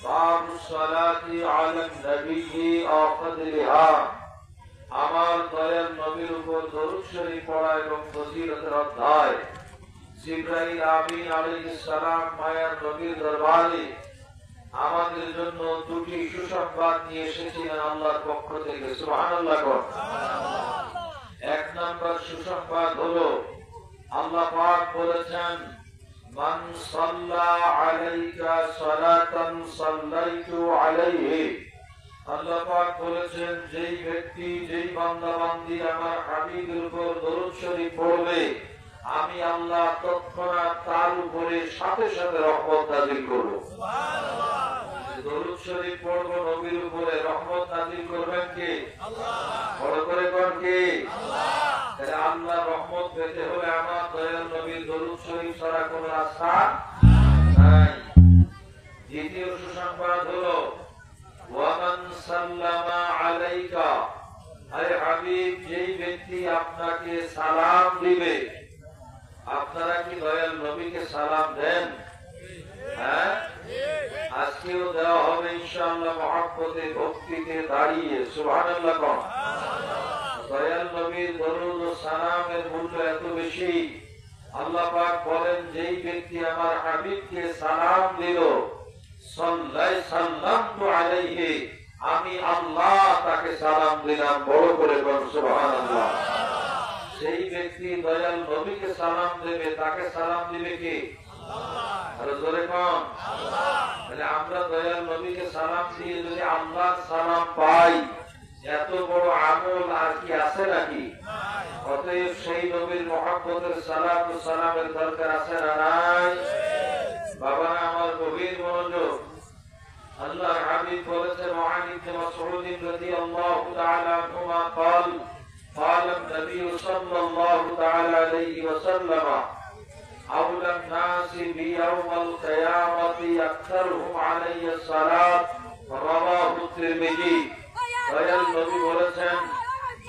باب الصلاة على النبي وفضلها আমার দয়াল নবীর উপর দরুদ শরীফ পড়া এবং ফজিলতের অধ্যায়। জিবরাইল আমিন আলাইহিস সালাম মায়ার নবীর দরবারে আমাদের জন্য দুটি সুসংবাদ নিয়ে এসেছিলেন আল্লাহর পক্ষ থেকে। সুবহানাল্লাহ। এক নম্বর সুসংবাদ হলো আল্লাহ পাক বলেছেন, মান সাল্লা আলাইকা সালাতান সাল্লাইতু আলাইহি। আল্লাহ পাক বলেছেন, যেই ব্যক্তি যেই বান্দা বান্দি আমার হাবিবের উপর দরুদ শরীফ পড়বে, আমি আল্লাহ তৎক্ষণাৎ তার উপরে সাথে সাথে রহমত নাযিল করব। সুবহানাল্লাহ। দরুদ শরীফ পড়ব, নবীর উপরে রহমত নাযিল করবেন কে? আল্লাহ। বড় করে কোন কে? আল্লাহ। তাহলে আল্লাহ রহমত পেতে হলে আমার দয়াল নবীর দরুদ শরীফ ছাড়া কোনো রাস্তা নাই। দ্বিতীয় সুসংবাদ হলো ওয়ামান সাল্লামা আলাইকা, আরে হাবিব যেই ব্যক্তি আপনাকে সালাম দিবে। আপনারা কি দয়াল নবীকে সালাম দেন? হ্যাঁ, আজকেও দেওয়া হবে ইনশাআল্লাহ মহব্বতে ভক্তিতে দাঁড়িয়ে। সুবহানাল্লাহ। দয়াল নবীর দরুদ ও সালামের মূল্য এত বেশি, আল্লাহ পাক বলেন, যেই ব্যক্তি আমার হাবিবকে সালাম দিল, সাল্লাল্লাহু আলাইহি, আমি আল্লাহ তাকে সালাম দিলাম। বড় করে বলুন সুবহানাল্লাহ। সেই ব্যক্তি দয়াল নবীকে সালাম দেবে, তাকে সালাম দিবে কে? আল্লাহ। আর জোরে কোন? আল্লাহ। তাহলে আমরা দয়াল নবীকে সালাম দিয়ে যদি আল্লাহর সালাম পাই, এত বড় আমল আর কি আছে নাকি? অতএব সেই নবীর মহব্বতের সালাত ও সালামের দরকার আছে না নাই? বাবা আমার গভীর মনোযোগ। আল্লাহর হাবিব বলেছেন, ওয়ান ইবনে মাসউদ রাদিয়াল্লাহু তাআলা আনহুমা قال قال النبي صلى الله تعالى عليه وسلم أولى الناس بيوم القيامة أكثرهم علي الصلاة رواه الترمذي। দয়াল নবী বলেছেন,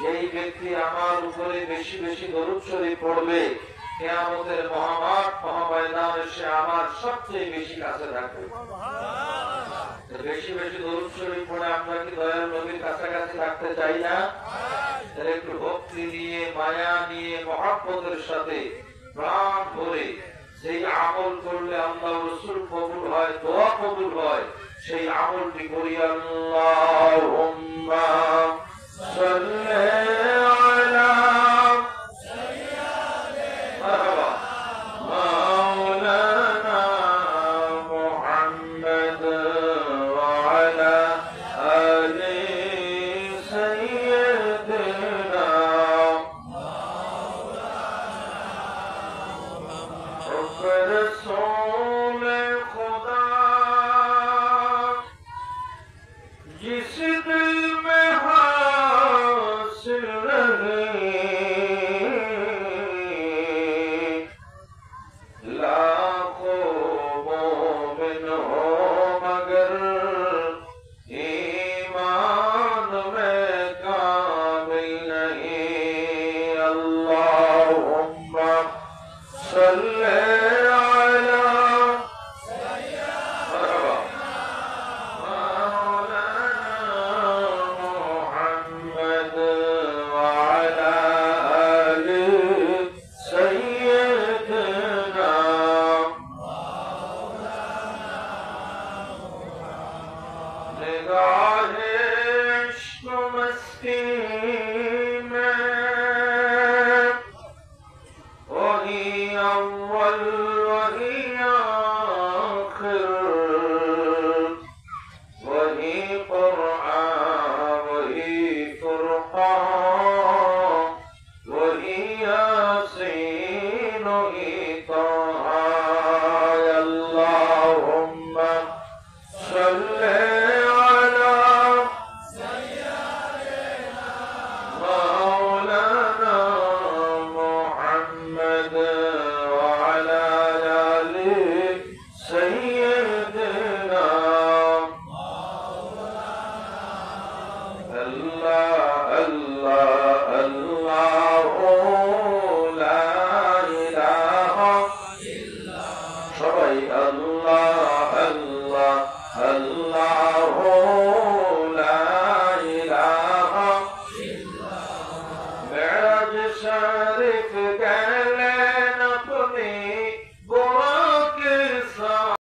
যেই ব্যক্তি আমার উপরে বেশি বেশি দরুদ শরীফ পড়বে, কিয়ামতের মহামাঠ মহাময়দানে সে আমার সবচেয়ে বেশি কাছে থাকবে। বেশি বেশি দরুদ শরীফ পড়ে আমরা কি দয়াল নবীর কাছাকাছি থাকতে চাই না? তাহলে একটু ভক্তি নিয়ে, মায়া নিয়ে, মহব্বতের সাথে প্রাণ ভরে সেই আমল করলে আল্লাহ রাসূল কবুল হয়, দোয়া কবুল হয়। সেই আমলটি করি। আল্লাহুম্মা সাল্লি আলা সাইয়্যিদিনা মাওলানা মুহাম্মদ ওয়া আলা আলি সাইয়্যিদিনা মাওলানা रसूल खुदा, जिस दिल में हासिल रहे, लाखों मोमिन हो मगर ईमान में कामिल नहीं। अल्लाहुम्मा सल्ले God.